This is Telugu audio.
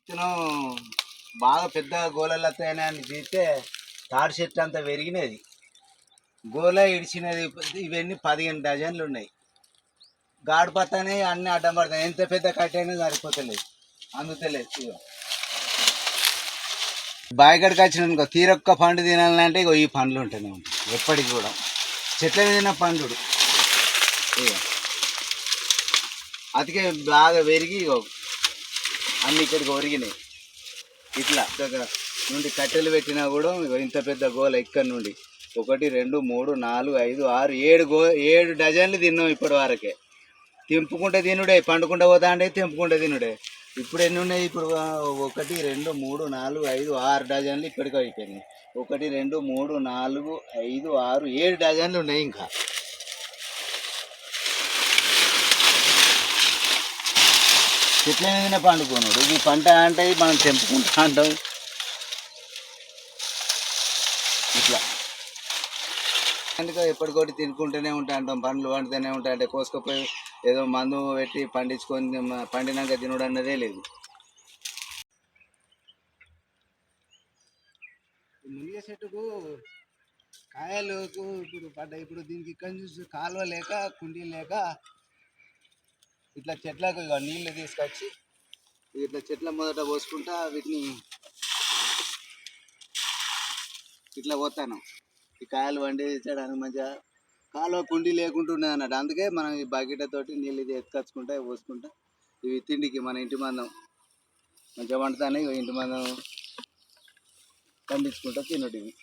విత్తనం బాగా పెద్ద గోళలు వస్తాయని అని తీస్తే తాడి చెట్టు అంతా పెరిగినది, గోళ ఇడిచినది. ఇవన్నీ 15 డజన్లు ఉన్నాయి. గాడి పత్తని అన్ని అడ్డం పడతాయి. ఎంత పెద్ద కట్టైనా సరిపోతలేదు, అందుతలేదు. ఇక బాయిగడికి వచ్చినానుకో తీరొక్క పండు తినాలంటే ఇగో ఈ పండ్లు ఉంటూనే ఉంటాయి ఎప్పటికి కూడా. చెట్ల మీద తిన్న పండు ఇక అతికే బాగా పెరిగి ఇగో అన్ని ఇక్కడికి ఒరిగినాయి. ఇట్లా దగ్గర నుండి కట్టెలు పెట్టినా కూడా ఇంత పెద్ద గోల ఇక్కడి నుండి 1 2 3 4 5 6 7 డజన్లు తిన్నాం ఇప్పటి వరకే. తెంపుకుంటే తినుడే, పండుకుంటే పోతా అంటే తెంపుకుంటే తినుడే. ఇప్పుడు ఎన్ని ఉన్నాయి? ఇప్పుడు 1 2 3 4 5 6 డజన్లు ఇప్పటికి అయిపోయినాయి. 1 2 3 4 5 6 7 డజన్లు ఉన్నాయి. ఇంకా చెట్ల మీదనే పండుకున్నాడు. ఈ పంట అంటే మనం తెంపుకుంటా అంటాం. ఇట్లా అందుకే ఎప్పటికోటి తినుకుంటూనే ఉంటా అంటాం. పండ్లు పండుతూనే ఉంటాయి అంటే కోసుకపోయి ఏదో మందు పెట్టి పండించుకొని పండినాక తినడం అన్నదే లేదు. మునిగ చెట్టుకు కాయలకు ఇప్పుడు పడ్డాయి. ఇప్పుడు దీనికి ఇక్కడ నుంచి కాలువ లేక కుండీ లేక ఇట్లా చెట్లకు నీళ్లు తీసుకొచ్చి ఇట్లా చెట్ల మొదట పోసుకుంటా వీటిని ఇట్లా పోతాను. ఈ కాయలు పండించడానికి మంచిగా కాలువ కుండీ లేకుంటున్నది అన్నట్టు. అందుకే మనం ఈ బకెట్తోటి నీళ్ళు ఇది ఎత్తుకొచ్చుకుంటా పోసుకుంటా ఇవి తిండికి మన ఇంటి మందం మంచిగా వండుతానే ఇంటి మందం పండించుకుంటా తినటివి.